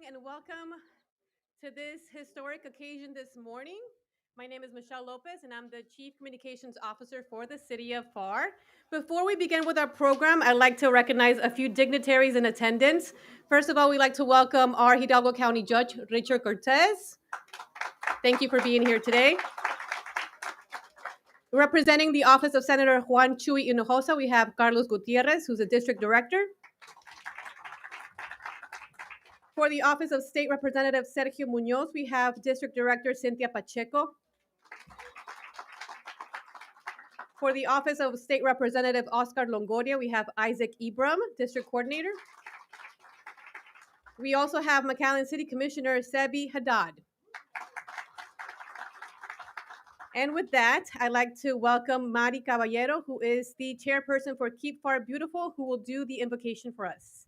and welcome to this historic occasion this morning. My name is Michelle Lopez, and I'm the Chief Communications Officer for the City of Pharr. Before we begin with our program, I'd like to recognize a few dignitaries in attendance. First of all, we'd like to welcome our Hidalgo County Judge, Richard Cortez. Thank you for being here today. Representing the office of Senator Juan Chuy Hinojosa, we have Carlos Gutierrez, who's a district director. For the Office of State Representative Sergio Munoz, we have District Director Cynthia Pacheco. For the Office of State Representative Oscar Longoria, we have Isaac Ibram, District Coordinator. We also have McAllen City Commissioner Sebi Haddad. And with that, I'd like to welcome Mari Caballero, who is the chairperson for Keep Pharr Beautiful, who will do the invocation for us.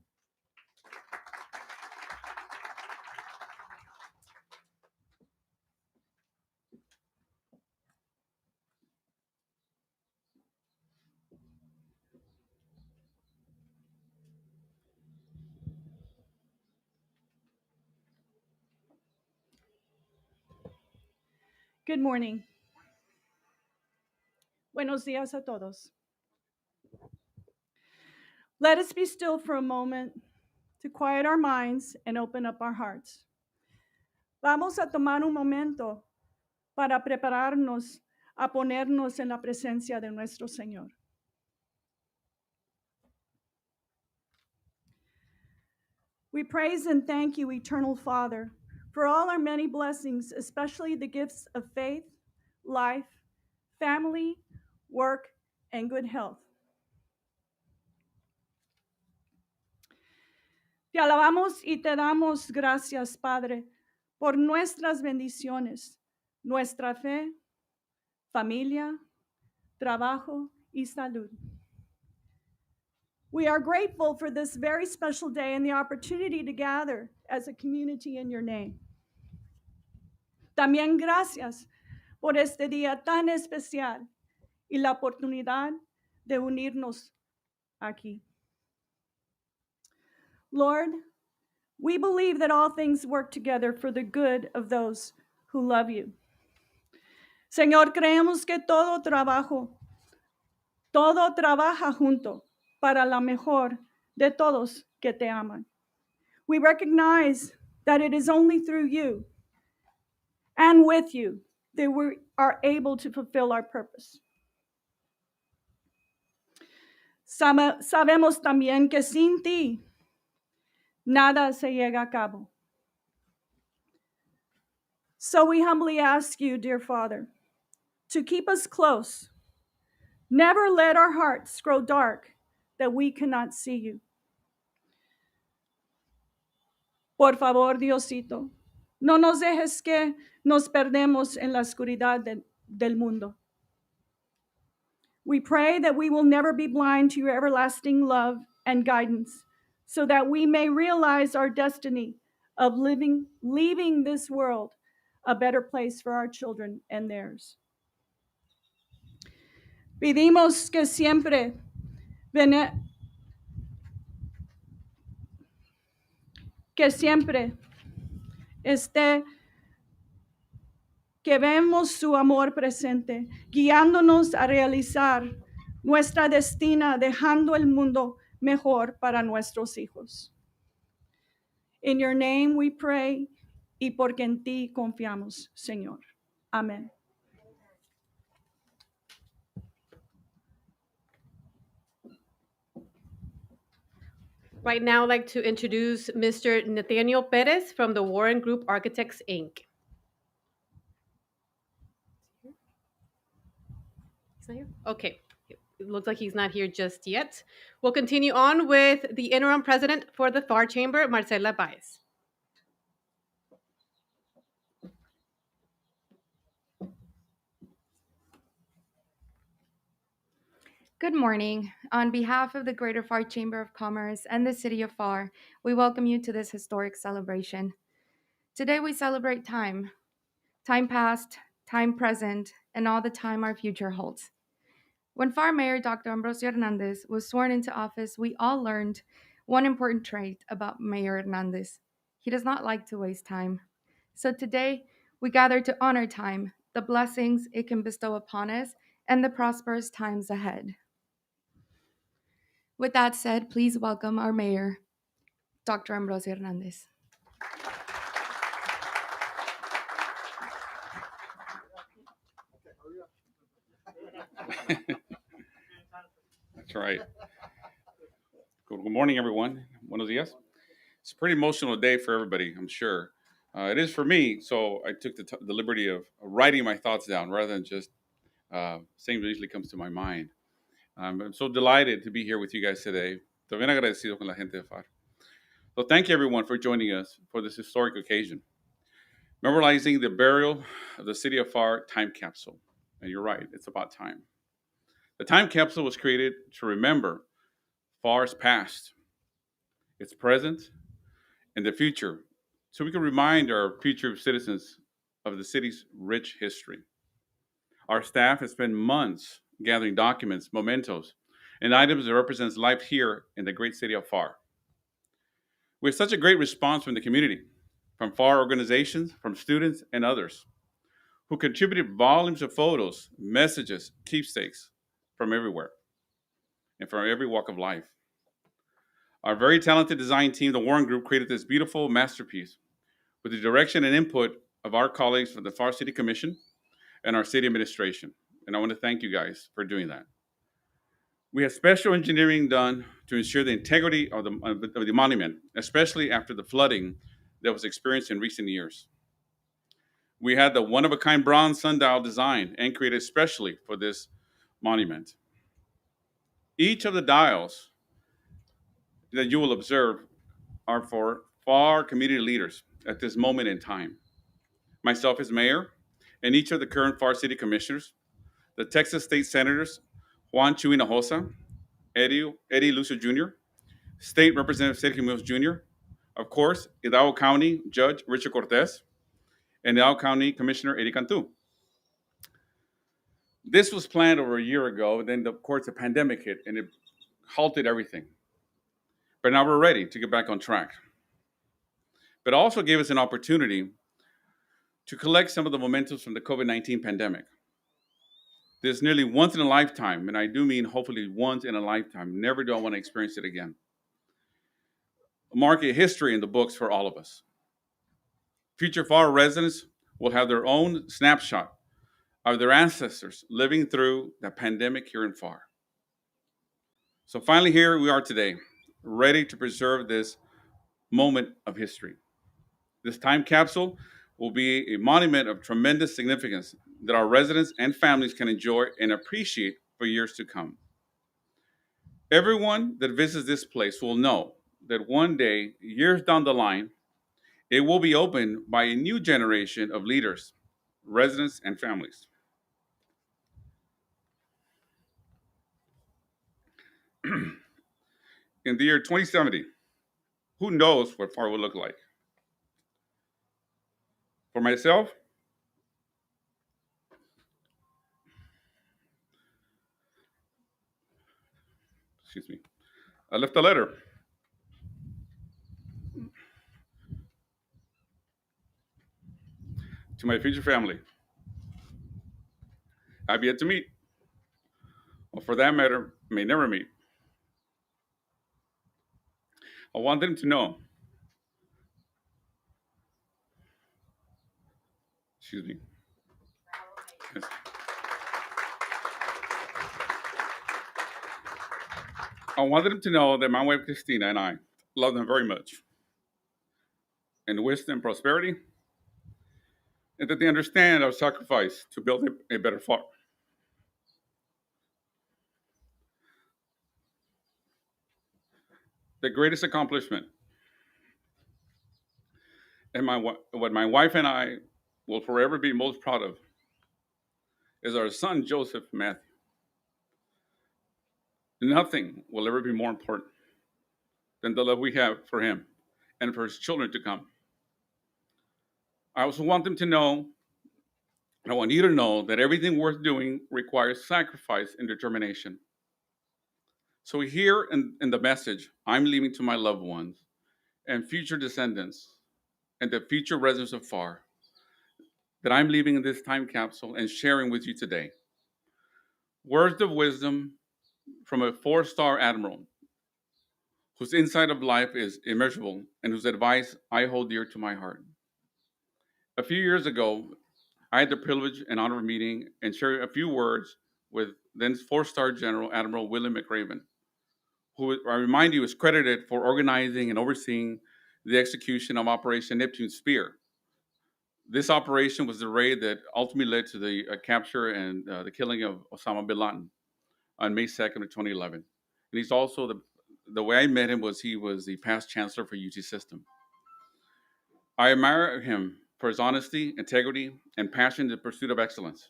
Good morning. Buenos días a todos. Let us be still for a moment to quiet our minds and open up our hearts. Vamos a tomar un momento para prepararnos a ponernos en la presencia de nuestro Señor. We praise and thank you, Eternal Father, for all our many blessings, especially the gifts of faith, life, family, work, and good health. Te alabamos y te damos gracias, Padre, por nuestras bendiciones, nuestra fe, familia, trabajo y salud. We are grateful for this very special day and the opportunity to gather as a community in your name. También gracias por este día tan especial y la oportunidad de unirnos aquí. Lord, we believe that all things work together for the good of those who love you. Señor, creemos que todo trabaja junto para la mejor de todos que te aman. We recognize that it is only through you and with you that we are able to fulfill our purpose. Sabemos también que sin ti nada se llega a cabo. So we humbly ask you, dear Father, to keep us close. Never let our hearts grow dark that we cannot see you. Por favor, Diosito, no nos dejes que nos perdemos en la oscuridad del mundo. We pray that we will never be blind to your everlasting love and guidance, so that we may realize our destiny of leaving this world a better place for our children and theirs. Pedimos que siempre esté, que vemos su amor presente, guiándonos a realizar nuestra destina, dejando el mundo mejor para nuestros hijos. In your name we pray, y porque en ti confiamos, Señor. Amén. Right now, I'd like to introduce Mr. Nathaniel Perez from the Warren Group Architects, Inc. He's not here? Okay. It looks like he's not here just yet. We'll continue on with the interim president for the Pharr Chamber, Marcela Baez. Good morning. On behalf of the Greater Pharr Chamber of Commerce and the City of Pharr, we welcome you to this historic celebration. Today we celebrate time past, time present, and all the time our future holds. When Pharr Mayor Dr. Ambrosio Hernandez was sworn into office, we all learned one important trait about Mayor Hernandez. He does not like to waste time. So today, we gather to honor time, the blessings it can bestow upon us, and the prosperous times ahead. With that said, please welcome our mayor, Dr. Ambrosio Hernandez. That's right. Good morning, everyone. Buenos dias. It's a pretty emotional day for everybody, I'm sure. It is for me, so I took the liberty of writing my thoughts down rather than just saying what usually comes to my mind. I'm so delighted to be here with you guys today. Estoy bien agradecido con la gente de Pharr. So thank you, everyone, for joining us for this historic occasion, memorializing the burial of the City of Pharr time capsule. And you're right, it's about time. The time capsule was created to remember Pharr's past, its present, and the future, so we can remind our future citizens of the city's rich history. Our staff has spent months gathering documents, mementos, and items that represents life here in the great city of Pharr. We have such a great response from the community, from Pharr organizations, from students, and others, who contributed volumes of photos, messages, keepsakes from everywhere and from every walk of life. Our very talented design team, the Warren Group, created this beautiful masterpiece with the direction and input of our colleagues from the Pharr City Commission and our city administration. And I want to thank you guys for doing that. We had special engineering done to ensure the integrity of the monument, especially after the flooding that was experienced in recent years. We had the one-of-a-kind bronze sundial designed and created especially for this monument. Each of the dials that you will observe are for Pharr community leaders at this moment in time. Myself as mayor, and each of the current Pharr City Commissioners, the Texas State Senators Juan Chuy Hinojosa, Eddie Lucio Jr., State Representative Sergio Mills Jr., of course, Hidalgo County Judge Richard Cortez, and Hidalgo County Commissioner Eddie Cantu. This was planned over a year ago, and then of course the pandemic hit and it halted everything. But now we're ready to get back on track. But it also gave us an opportunity to collect some of the mementos from the COVID-19 pandemic. This nearly once in a lifetime, and I do mean hopefully once in a lifetime, never do I want to experience it again. Mark a history in the books for all of us. Future Pharr residents will have their own snapshot of their ancestors living through the pandemic here in Pharr. So finally, here we are today, ready to preserve this moment of history. This time capsule will be a monument of tremendous significance that our residents and families can enjoy and appreciate for years to come. Everyone that visits this place will know that one day, years down the line, it will be opened by a new generation of leaders, residents, and families. In the year 2070, who knows what Pharr will look like? For myself, excuse me, I left a letter to my future family. I've yet to meet, or for that matter, may never meet. I want them to know, excuse me. Yes. I wanted them to know that my wife Christina and I love them very much and wish them prosperity and that they understand our sacrifice to build a better Pharr. The greatest accomplishment and what my wife and I will forever be most proud of is our son, Joseph Matthew. Nothing will ever be more important than the love we have for him and for his children to come. I also want them to know, and I want you to know, that everything worth doing requires sacrifice and determination. So here in the message I'm leaving to my loved ones and future descendants and the future residents of Pharr that I'm leaving in this time capsule and sharing with you today. Words of wisdom from a four-star admiral whose insight of life is immeasurable and whose advice I hold dear to my heart. A few years ago, I had the privilege and honor of meeting and sharing a few words with then four-star General Admiral William McRaven, who I remind you is credited for organizing and overseeing the execution of Operation Neptune Spear. This operation was the raid that ultimately led to the capture and the killing of Osama bin Laden on May 2nd of 2011. And he's also the way I met him was he was the past chancellor for UT System. I admire him for his honesty, integrity, and passion in the pursuit of excellence.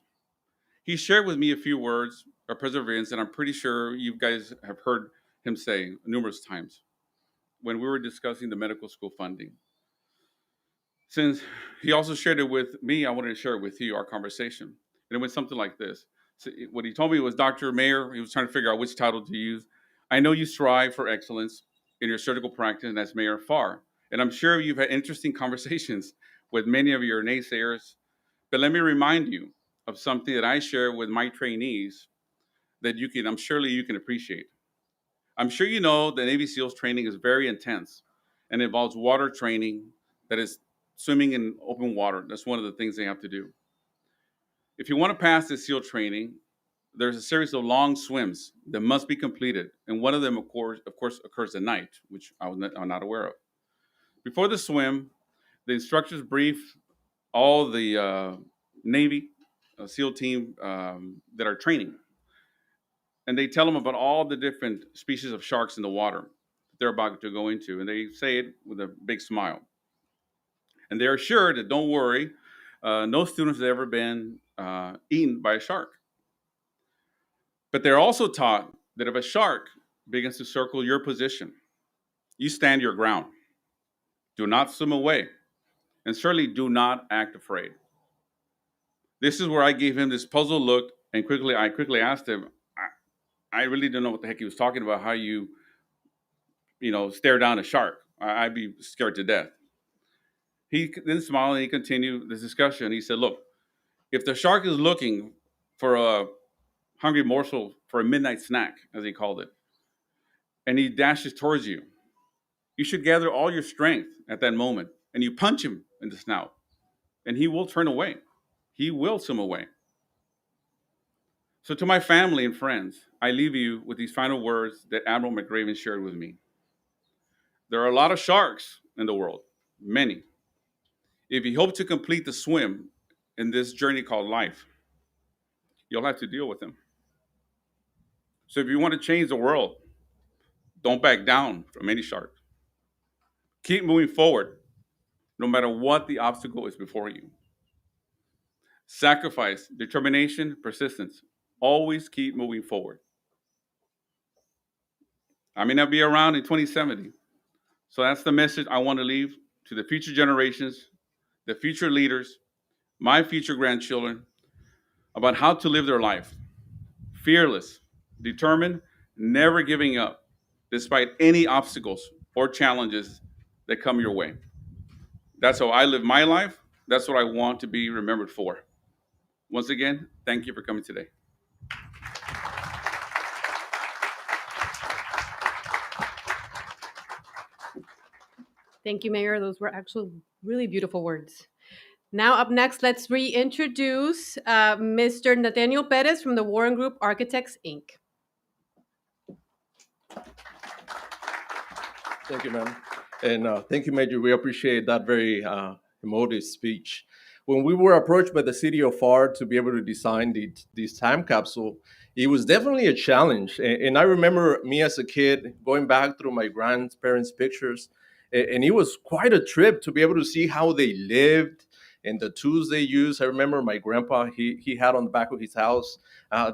He shared with me a few words of perseverance that I'm pretty sure you guys have heard him say numerous times when we were discussing the medical school funding. Since he also shared it with me, I wanted to share it with you, our conversation. And it went something like this. So what he told me was, Dr. Mayer, he was trying to figure out which title to use. I know you strive for excellence in your surgical practice and as Mayor of Pharr. And I'm sure you've had interesting conversations with many of your naysayers. But let me remind you of something that I share with my trainees that surely you can appreciate. I'm sure you know the Navy SEALs training is very intense and involves water training, that is swimming in open water. That's one of the things they have to do. If you want to pass this SEAL training, there's a series of long swims that must be completed. And one of them, of course occurs at night, which I'm not aware of. Before the swim, the instructors brief all the Navy SEAL team that are training. And they tell them about all the different species of sharks in the water that they're about to go into. And they say it with a big smile. And they're assured that don't worry, no students have ever been eaten by a shark. But they're also taught that if a shark begins to circle your position, you stand your ground. Do not swim away. And certainly do not act afraid. This is where I gave him this puzzled look, and I quickly asked him, I really don't know what the heck he was talking about, how you stare down a shark. I'd be scared to death. He then smiled and he continued this discussion. He said, look, if the shark is looking for a hungry morsel for a midnight snack, as he called it, and he dashes towards you, you should gather all your strength at that moment and you punch him in the snout, and he will turn away. He will swim away. So to my family and friends, I leave you with these final words that Admiral McRaven shared with me. There are a lot of sharks in the world, many. If you hope to complete the swim in this journey called life, you'll have to deal with them. So if you want to change the world, don't back down from any shark. Keep moving forward, no matter what the obstacle is before you. Sacrifice, determination, persistence. Always keep moving forward. I may not be around in 2070, so that's the message I want to leave to the future generations, the future leaders, my future grandchildren, about how to live their life. Fearless, determined, never giving up, despite any obstacles or challenges that come your way. That's how I live my life. That's what I want to be remembered for. Once again, thank you for coming today. Thank you, Mayor. Those were actually really beautiful words. Now, up next, let's reintroduce Mr. Nathaniel Perez from the Warren Group Architects, Inc. Thank you, ma'am. And thank you, Major. We appreciate that very emotive speech. When we were approached by the City of Pharr to be able to design this time capsule, it was definitely a challenge. And I remember me as a kid going back through my grandparents' pictures, and it was quite a trip to be able to see how they lived and the tools they used. I remember my grandpa, he had on the back of his house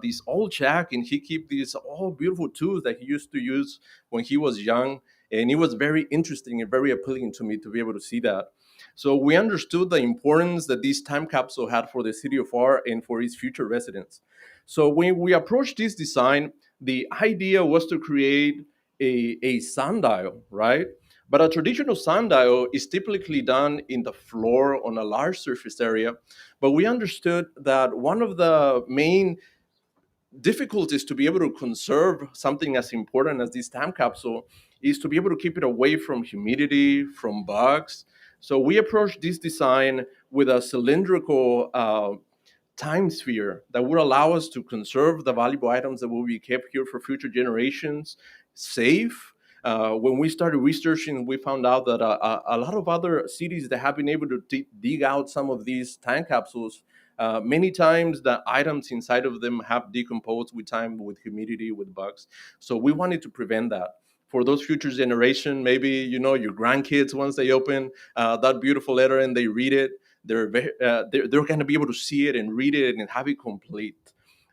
this old shack, and he kept these all beautiful tools that he used to use when he was young. And it was very interesting and very appealing to me to be able to see that. So we understood the importance that this time capsule had for the City of Pharr and for its future residents. So when we approached this design, the idea was to create a sundial, right? But a traditional sundial is typically done in the floor on a large surface area. But we understood that one of the main difficulties to be able to conserve something as important as this time capsule is to be able to keep it away from humidity, from bugs. So we approached this design with a cylindrical time sphere that would allow us to conserve the valuable items that will be kept here for future generations safe. When we started researching, we found out that a lot of other cities that have been able to dig out some of these time capsules, many times the items inside of them have decomposed with time, with humidity, with bugs. So we wanted to prevent that. For those future generation, maybe your grandkids, once they open that beautiful letter and they read it, they're going to be able to see it and read it and have it complete.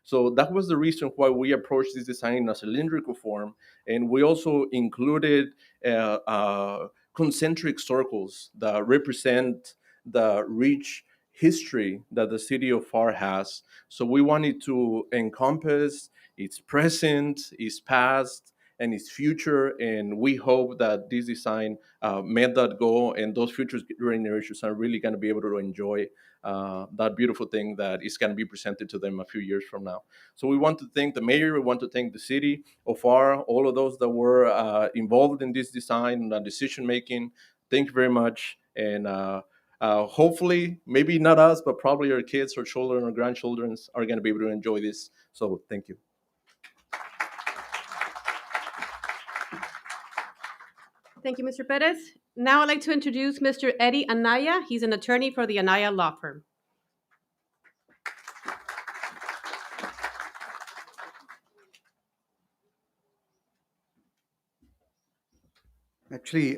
So that was the reason why we approached this design in a cylindrical form, and we also included concentric circles that represent the rich history that the city of Pharr has. So we wanted to encompass its present, its past, and its future, and we hope that this design met that goal, and those future generations are really going to be able to enjoy that beautiful thing that is going to be presented to them a few years from now. So we want to thank the mayor, we want to thank the city of Pharr, all of those that were involved in this design and decision making. Thank you very much, and hopefully, maybe not us, but probably our kids or children or grandchildren are going to be able to enjoy this. So thank you. Thank you, Mr. Perez. Now I'd like to introduce Mr. Eddie Anaya. He's an attorney for the Anaya Law Firm. Actually,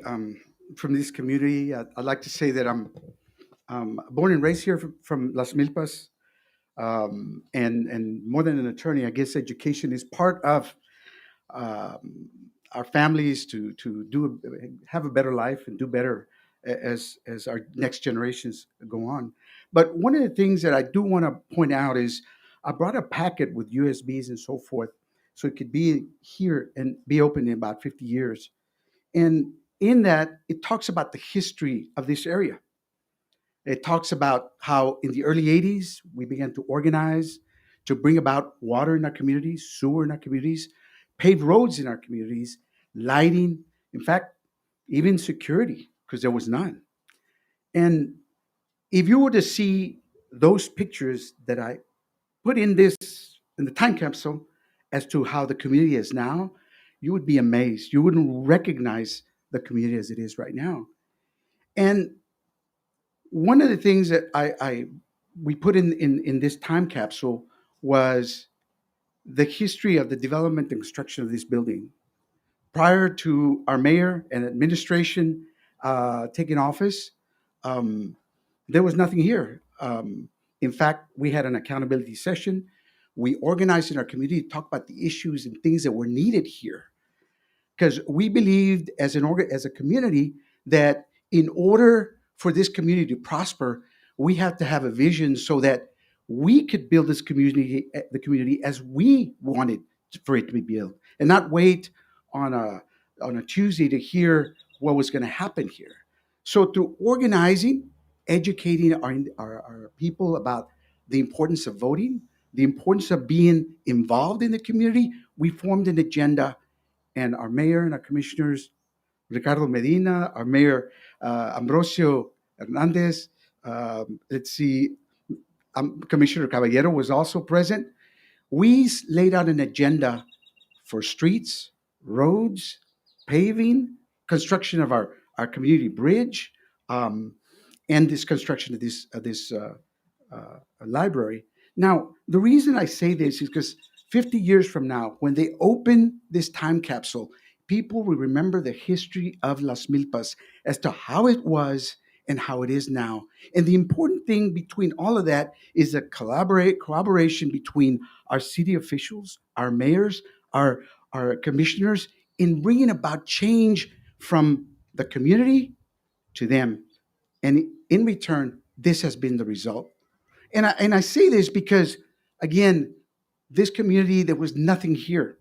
from this community, I'd like to say that I'm born and raised here from Las Milpas, and more than an attorney, I guess education is part of our families to have a better life and do better as our next generations go on. But one of the things that I do want to point out is I brought a packet with USBs and so forth, so it could be here and be open in about 50 years. And in that, it talks about the history of this area. It talks about how in the early 80s, we began to organize to bring about water in our communities, sewer in our communities, paved roads in our communities, lighting, in fact, even security, because there was none. And if you were to see those pictures that I put in the time capsule as to how the community is now, you would be amazed. You wouldn't recognize the community as it is right now. And one of the things that we put in this time capsule was the history of the development and construction of this building. Prior to our mayor and administration taking office, there was nothing here. In fact, we had an accountability session. We organized in our community to talk about the issues and things that were needed here, because we believed as a community that in order for this community to prosper, we have to have a vision so that we could build this community, the community as we wanted for it to be built, and not wait on a Tuesday to hear what was going to happen here. So through organizing, educating our people about the importance of voting, the importance of being involved in the community, we formed an agenda. And our mayor and our commissioners, Ricardo Medina, our mayor, Ambrosio Hernandez, Commissioner Caballero was also present. We laid out an agenda for streets, roads, paving, construction of our community bridge, and this construction of this library. Now, the reason I say this is because 50 years from now, when they open this time capsule, people will remember the history of Las Milpas as to how it was and how it is now. And the important thing between all of that is the collaboration between our city officials, our mayors, our commissioners, in bringing about change from the community to them. And in return, this has been the result. And I say this because, again, this community, there was nothing here.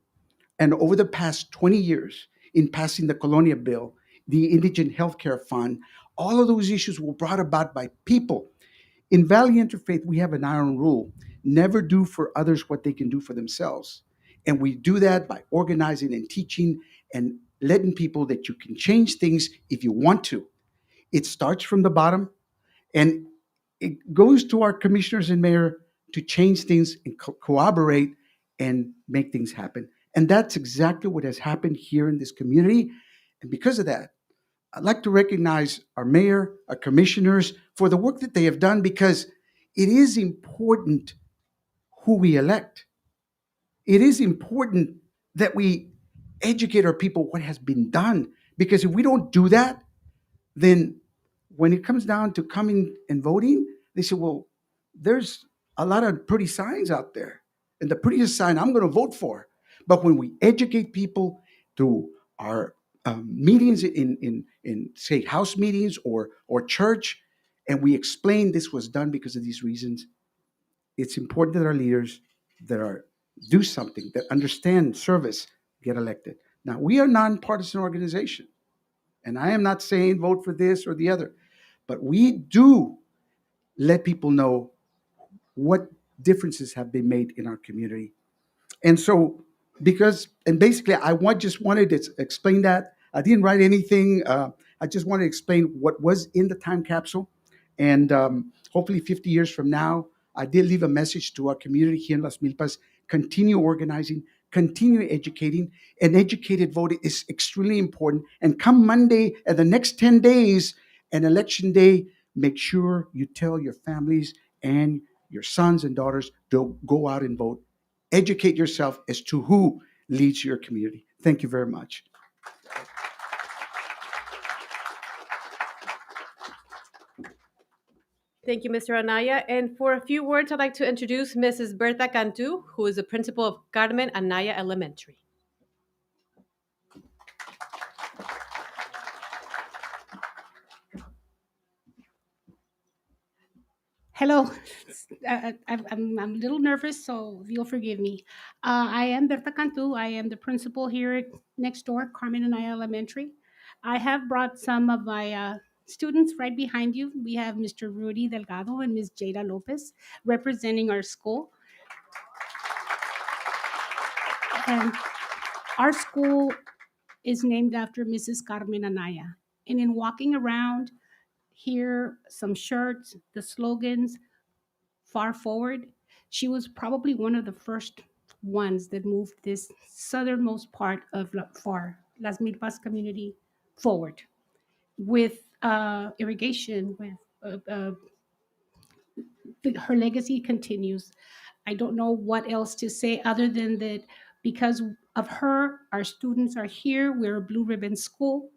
And over the past 20 years, in passing the Colonia Bill, the Indigent Healthcare Fund. All of those issues were brought about by people. In Valley Interfaith, we have an iron rule: never do for others what they can do for themselves. And we do that by organizing and teaching and letting people that you can change things if you want to. It starts from the bottom, and it goes to our commissioners and mayor to change things and cooperate and make things happen. And that's exactly what has happened here in this community. And because of that, I'd like to recognize our mayor, our commissioners for the work that they have done, because it is important who we elect. It is important that we educate our people what has been done, because if we don't do that, then when it comes down to coming and voting, they say, well, there's a lot of pretty signs out there, and the prettiest sign I'm going to vote for. But when we educate people through our meetings in say house meetings or church, and we explain this was done because of these reasons, it's important that our leaders that are do something, that understand service, get elected. Now, we are a nonpartisan organization, and I am not saying vote for this or the other, but we do let people know what differences have been made in our community. And so, basically, just wanted to explain that. I didn't write anything. I just wanted to explain what was in the time capsule. And hopefully 50 years from now, I did leave a message to our community here in Las Milpas: continue organizing, continue educating. An educated vote is extremely important. And come Monday and the next 10 days and election day, make sure you tell your families and your sons and daughters to go out and vote. Educate yourself as to who leads your community. Thank you very much. Thank you, Mr. Anaya. And for a few words, I'd like to introduce Mrs. Berta Cantu, who is the principal of Carmen Anaya Elementary. Hello. I'm a little nervous, so you'll forgive me. I am Berta Cantu. I am the principal here at next door, Carmen Anaya Elementary. I have brought some of my students right behind you. We have Mr. Rudy Delgado and Ms. Jada Lopez representing our school. And our school is named after Mrs. Carmen Anaya. And in walking around, here, some shirts, the slogans, Far Forward, she was probably one of the first ones that moved this southernmost part of Pharr, Las Milpas community, forward with irrigation, with her legacy continues. I don't know what else to say other than that because of her, our students are here. We're a Blue Ribbon School.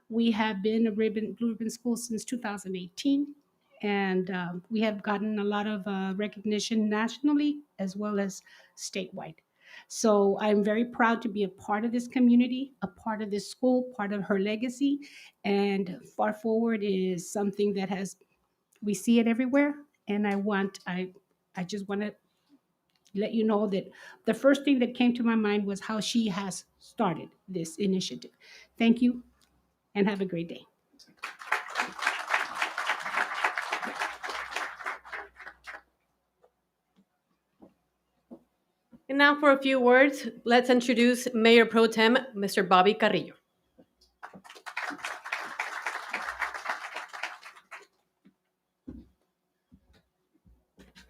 We have been a Blue Ribbon School since 2018, and we have gotten a lot of recognition nationally as well as statewide. So I'm very proud to be a part of this community, a part of this school, part of her legacy, and Far Forward is something that we see it everywhere, and I just want to let you know that the first thing that came to my mind was how she has started this initiative. Thank you and have a great day. And now for a few words, let's introduce Mayor Pro Tem, Mr. Bobby Carrillo.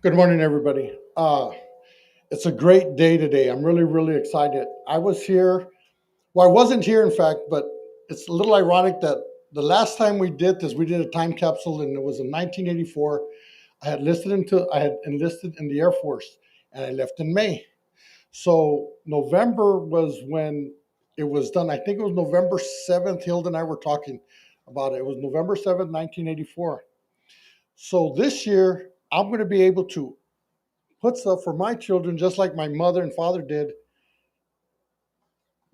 Good morning, everybody. It's a great day today. I'm really, really excited. I was here, well, I wasn't here, in fact, but it's a little ironic that the last time we did this, we did a time capsule, and it was in 1984. I had enlisted in the Air Force, and I left in May. So November was when it was done. I think it was November 7th. Hilda and I were talking about it. It was November 7th, 1984. So this year, I'm going to be able to put stuff for my children, just like my mother and father did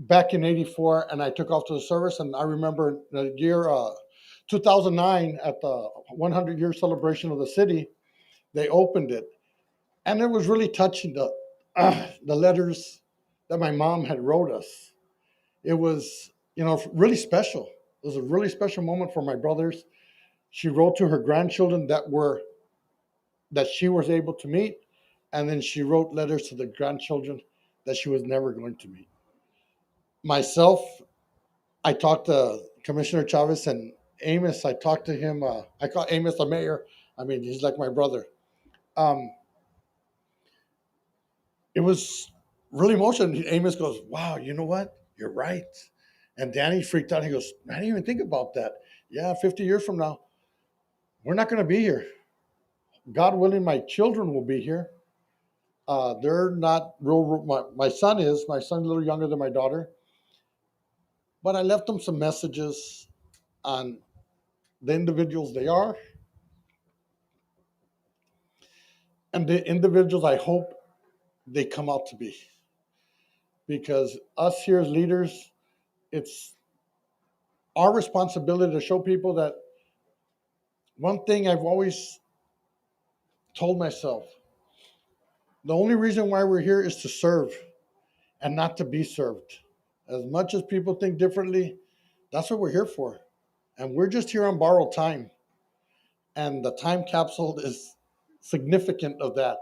back in 84. And I took off to the service. And I remember the year 2009 at the 100-year celebration of the city, they opened it. And it was really touching, the letters that my mom had wrote us. It was, really special. It was a really special moment for my brothers. She wrote to her grandchildren that she was able to meet, and then she wrote letters to the grandchildren that she was never going to meet. Myself, I talked to Commissioner Chavez and Amos. I talked to him. I call Amos the mayor. I mean, he's like my brother. Um, it was really emotional. Amos goes, "Wow, you know what? You're right." And Danny freaked out. He goes, "I didn't even think about that. Yeah, 50 years from now, we're not going to be here. God willing, my children will be here. They're not real. My son is. My son's a little younger than my daughter. But I left them some messages on the individuals they are and the individuals I hope they come out to be. Because us here as leaders, it's our responsibility to show people that one thing I've always told myself, the only reason why we're here is to serve and not to be served. As much as people think differently, that's what we're here for. And we're just here on borrowed time. And the time capsule is significant of that.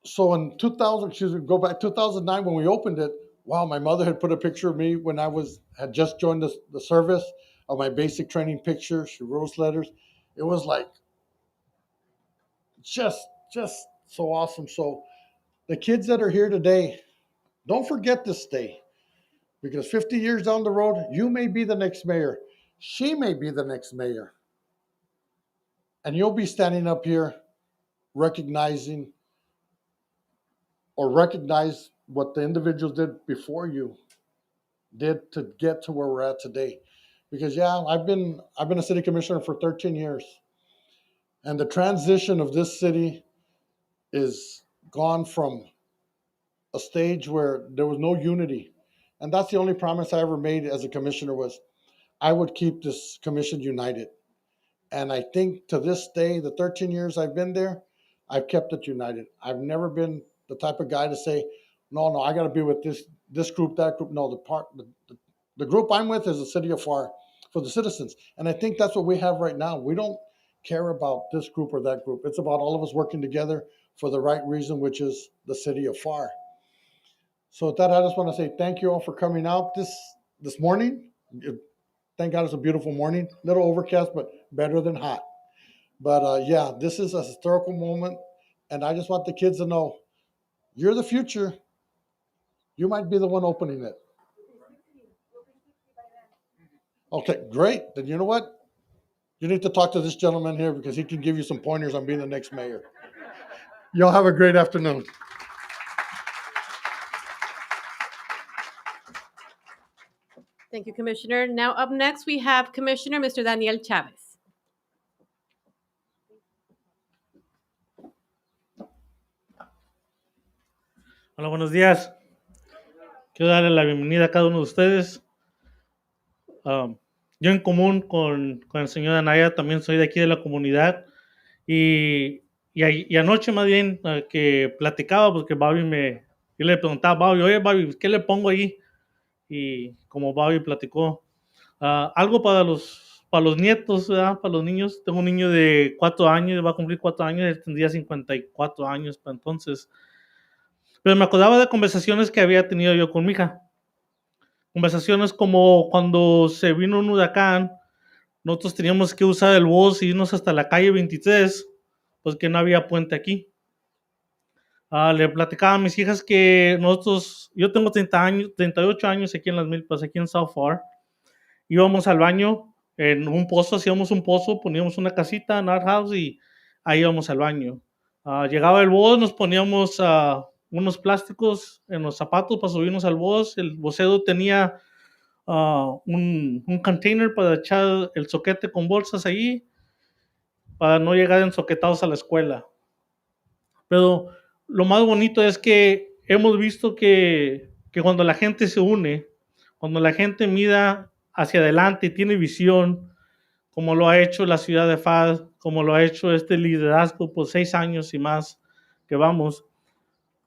So in 2000, go back 2009 when we opened it. Wow, my mother had put a picture of me when had just joined the service, of my basic training picture. She wrote letters. It was like just so awesome. So the kids that are here today, don't forget this day, because 50 years down the road, you may be the next mayor. She may be the next mayor. And you'll be standing up here recognizing or recognize what the individuals did before you did to get to where we're at today. Because yeah, I've been a city commissioner for 13 years. And the transition of this city is gone from a stage where there was no unity. And that's the only promise I ever made as a commissioner, was I would keep this commission united. And I think to this day, the 13 years I've been there, I've kept it united. I've never been the type of guy to say, no, I got to be with this group, that group. No, the group I'm with is the City of Pharr, for the citizens. And I think that's what we have right now. We don't care about this group or that group. It's about all of us working together for the right reason, which is the City of Pharr. So with that, I just want to say thank you all for coming out this morning. Thank God it's a beautiful morning. Little overcast, but better than hot. But yeah, this is a historical moment. And I just want the kids to know, you're the future. You might be the one opening it. Okay, great. Then you know what? You need to talk to this gentleman here, because he can give you some pointers on being the next mayor. Y'all have a great afternoon. Thank you, Commissioner. Now up next, we have Commissioner Mr. Daniel Chavez. Hola, buenos días. Quiero darle la bienvenida a cada uno de ustedes. Yo en común con el señor Anaya también soy de aquí de la comunidad y anoche más bien que platicaba, porque yo le preguntaba a Bobby, oye Bobby, ¿qué le pongo ahí? Y como Bobby platicó, algo para los nietos, ¿verdad? Para los niños. Tengo un niño de 4 años, va a cumplir 4 años, él tendría 54 años para entonces. Pero me acordaba de conversaciones que había tenido yo con mi hija. Conversaciones como cuando se vino un huracán, nosotros teníamos que usar el bus y irnos hasta la calle 23, pues que no había puente aquí. Le platicaba a mis hijas que yo tengo 38 años aquí en Las Milpas, aquí en South Pharr. Íbamos al baño en un pozo, hacíamos un pozo, poníamos una casita en our house y ahí íbamos al baño. Llegaba el bus, nos poníamos unos plásticos en los zapatos para subirnos al bus. El vocero tenía un container para echar el soquete con bolsas ahí, para no llegar ensoquetados a la escuela. Pero lo más bonito es que hemos visto que cuando la gente se une, cuando la gente mira hacia adelante y tiene visión, como lo ha hecho la ciudad de Pharr, como lo ha hecho este liderazgo por 6 años y más que vamos,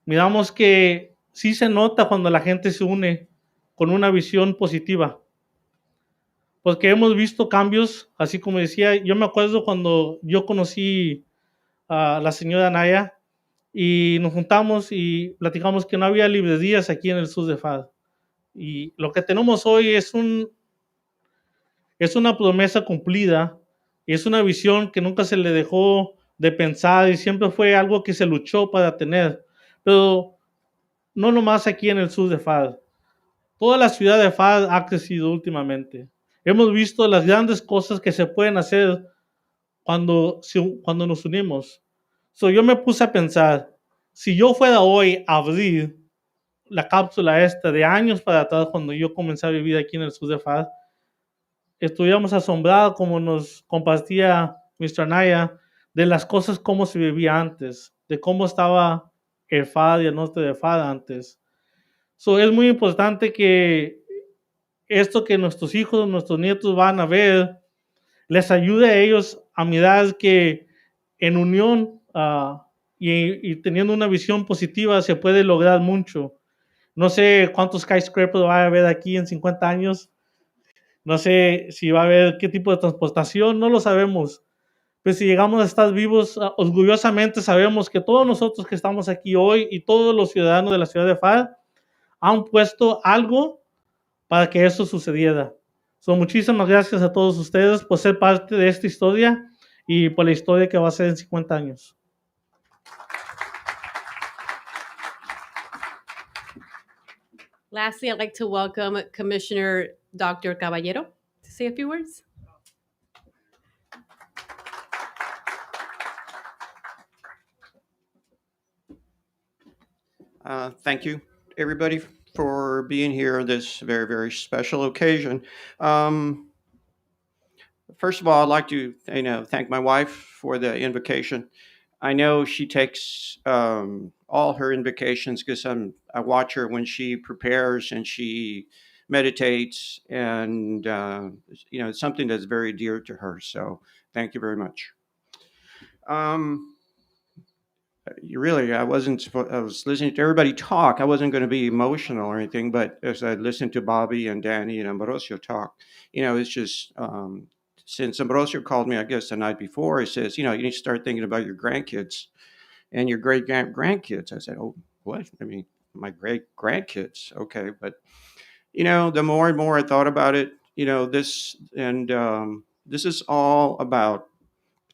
miramos que sí se nota cuando la gente se une con una visión positiva, porque hemos visto cambios, así como decía, yo me acuerdo cuando yo conocí a la señora Naya y nos juntamos y platicamos que no había librerías aquí en el sur de Pharr. Y lo que tenemos hoy es una promesa cumplida y es una visión que nunca se le dejó de pensar y siempre fue algo que se luchó para tener. Pero no nomás aquí en el sur de Pharr. Toda la ciudad de Pharr ha crecido últimamente. Hemos visto las grandes cosas que se pueden hacer cuando nos unimos. Yo me puse a pensar, si yo fuera hoy a abrir la cápsula esta de años para atrás, cuando yo comencé a vivir aquí en el sur de Pharr, estuviéramos asombrados como nos compartía Mr. Anaya de las cosas cómo se vivía antes, de cómo estaba el Pharr y el norte de Pharr antes. Es muy importante que esto que nuestros hijos, nuestros nietos van a ver, les ayude a ellos a mirar que en unión y teniendo una visión positiva se puede lograr mucho. No sé cuántos skyscrapers va a haber aquí en 50 años. No sé si va a haber qué tipo de transportación, no lo sabemos. Pero si llegamos a estar vivos, orgullosamente sabemos que todos nosotros que estamos aquí hoy y todos los ciudadanos de la ciudad de Pharr han puesto algo para que eso sucediera. Muchísimas gracias a todos ustedes por ser parte de esta historia y por la historia que va a ser en 50 años. Lastly, I'd like to welcome Commissioner Dr. Caballero to say a few words. Thank you, everybody, for being here on this very, very special occasion. First of all, I'd like to thank my wife for the invocation. I know she takes all her invocations because I watch her when she prepares and she meditates, and it's something that's very dear to her. So thank you very much. I was listening to everybody talk. I wasn't going to be emotional or anything, but as I listened to Bobby and Danny and Ambrosio talk, it's just, since Ambrosio called me, I guess the night before, he says, you need to start thinking about your grandkids and your great grandkids. I said, oh, what? I mean, my great grandkids. Okay. But, the more and more I thought about it, this is all about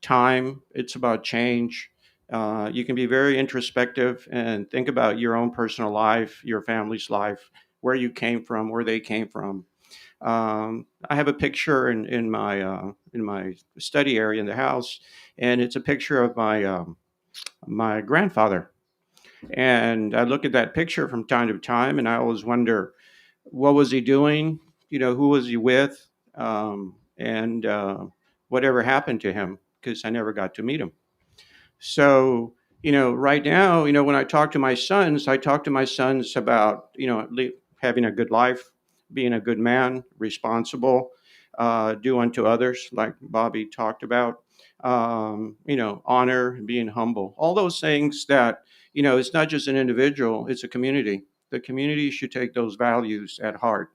time. It's about change. You can be very introspective and think about your own personal life, your family's life, where you came from, where they came from. I have a picture in my study area in the house, and it's a picture of my grandfather. And I look at that picture from time to time, and I always wonder, what was he doing? Who was he with? And whatever happened to him, because I never got to meet him. So, right now, when I talk to my sons about, having a good life, being a good man, responsible, do unto others, like Bobby talked about, honor, being humble, all those things that, it's not just an individual, it's a community. The community should take those values at heart.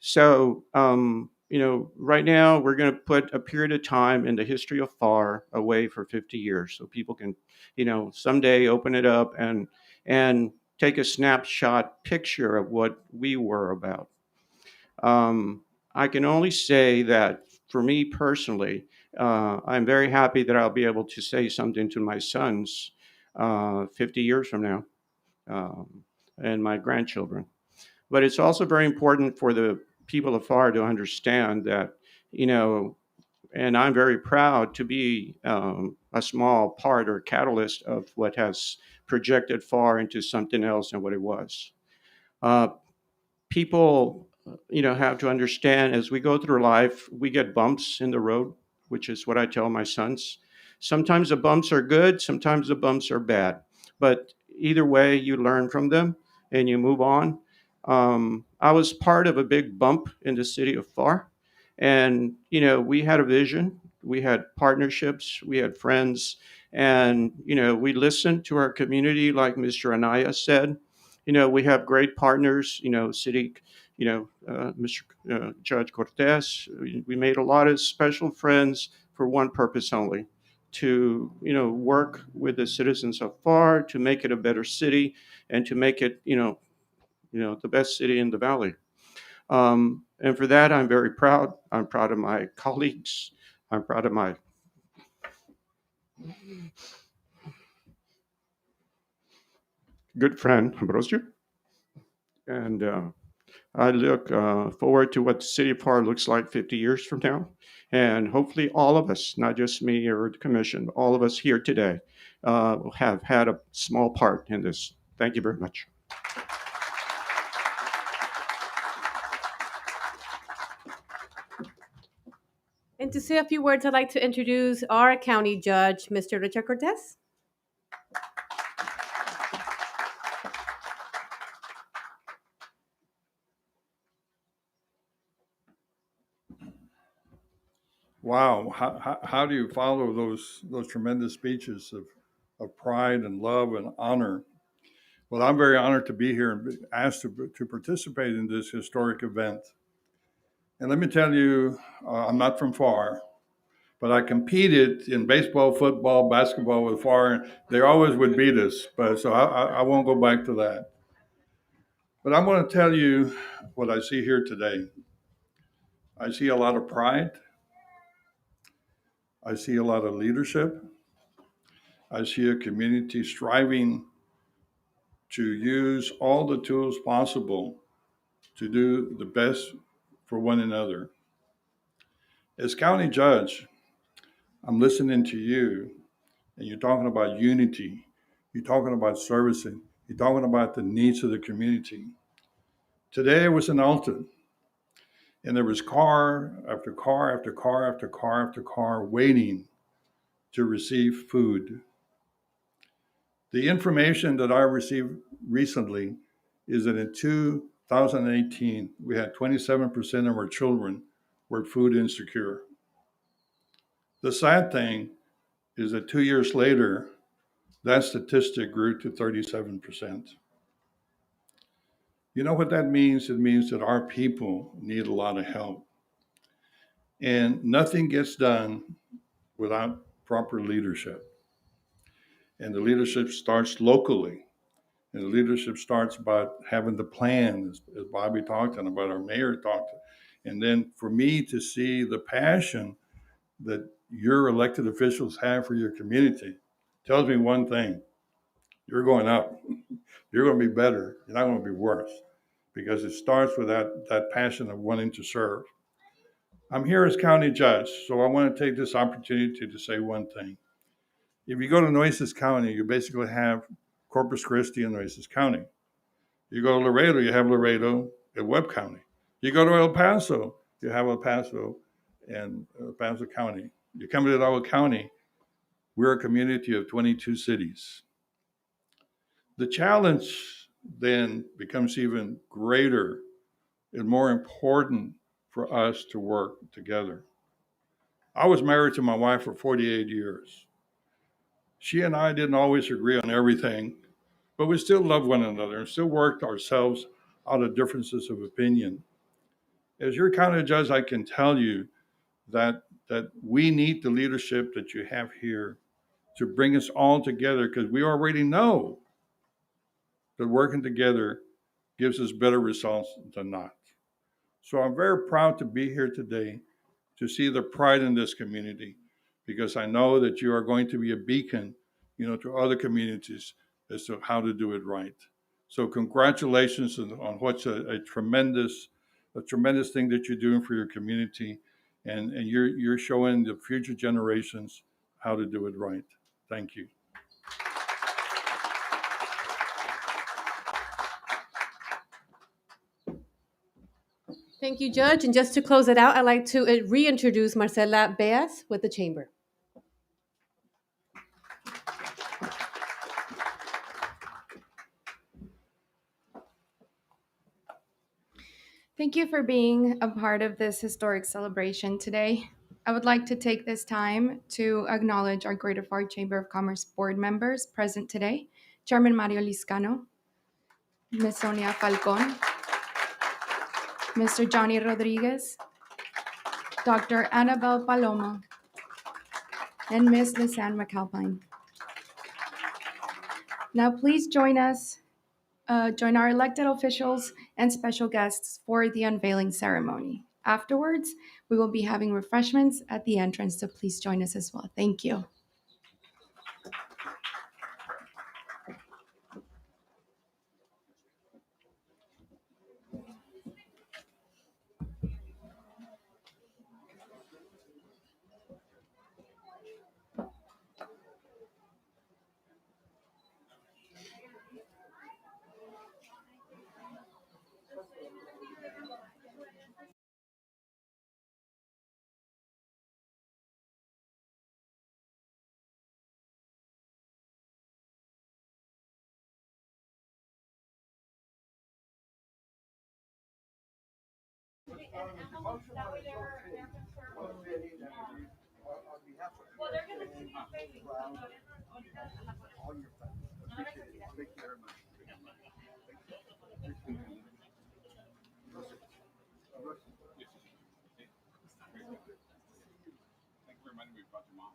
So, right now we're going to put a period of time in the history of Pharr away for 50 years so people can, someday open it up and take a snapshot picture of what we were about. I can only say that for me personally, I'm very happy that I'll be able to say something to my sons 50 years from now and my grandchildren. But it's also very important for the people of Pharr to understand that, and I'm very proud to be a small part or catalyst of what has projected Pharr into something else than what it was. People, have to understand as we go through life, we get bumps in the road, which is what I tell my sons. Sometimes the bumps are good, sometimes the bumps are bad. But either way, you learn from them and you move on. I was part of a big bump in the city of Pharr, and we had a vision, we had partnerships, we had friends, and we listened to our community, like Mr. Anaya said. We have great partners, city, Mr. Judge Cortez. We made a lot of special friends for one purpose only, to work with the citizens of Pharr to make it a better city and to make it the best city in the valley. And for that, I'm very proud. I'm proud of my colleagues. I'm proud of my good friend, Ambrosio. And I look forward to what the City of Pharr looks like 50 years from now. And hopefully all of us, not just me or the commission, but all of us here today have had a small part in this. Thank you very much. And to say a few words, I'd like to introduce our county judge, Mr. Richard Cortez. Wow, how do you follow those tremendous speeches of pride and love and honor? Well, I'm very honored to be here and be asked to participate in this historic event. And let me tell you, I'm not from Pharr, but I competed in baseball, football, basketball with Pharr. They always would beat us, but so I won't go back to that. But I'm going to tell you what I see here today. I see a lot of pride. I see a lot of leadership. I see a community striving to use all the tools possible to do the best for one another. As county judge, I'm listening to you, and you're talking about unity. You're talking about servicing. You're talking about the needs of the community. Today I was in Alton, and there was car after car after car after car after car waiting to receive food. The information that I received recently is that in 2018, we had 27% of our children were food insecure. The sad thing is that 2 years later, that statistic grew to 37%. You know what that means? It means that our people need a lot of help. And nothing gets done without proper leadership. And the leadership starts locally. And the leadership starts by having the plan, as Bobby talked and about our mayor talked. And then for me to see the passion that your elected officials have for your community tells me one thing: you're going up. You're going to be better. You're not going to be worse, because it starts with that passion of wanting to serve. I'm here as county judge, so I want to take this opportunity to say one thing. If you go to Nueces County, you basically have Corpus Christi and Nueces County. You go to Laredo, you have Laredo and Webb County. You go to El Paso, you have El Paso and El Paso County. You come to Hidalgo County, we're a community of 22 cities. The challenge then becomes even greater and more important for us to work together. I was married to my wife for 48 years. She and I didn't always agree on everything, but we still loved one another and still worked ourselves out of differences of opinion. As your county judge, I can tell you that we need the leadership that you have here to bring us all together, because we already know that working together gives us better results than not. So I'm very proud to be here today to see the pride in this community, because I know that you are going to be a beacon, to other communities as to how to do it right. So congratulations on what's a tremendous thing that you're doing for your community, and you're showing the future generations how to do it right. Thank you. Thank you, Judge. And just to close it out, I'd like to reintroduce Marcela Beas with the Chamber. Thank you for being a part of this historic celebration today. I would like to take this time to acknowledge our Greater Pharr Chamber of Commerce board members present today: Chairman Mario Liscano, Ms. Sonia Falcon, Mr. Johnny Rodriguez, Dr. Annabelle Paloma, and Ms. Lisanne McAlpine. Now please join our elected officials and special guests for the unveiling ceremony. Afterwards, we will be having refreshments at the entrance, so please join us as well. Thank you. Thank you for reminding me about your mom.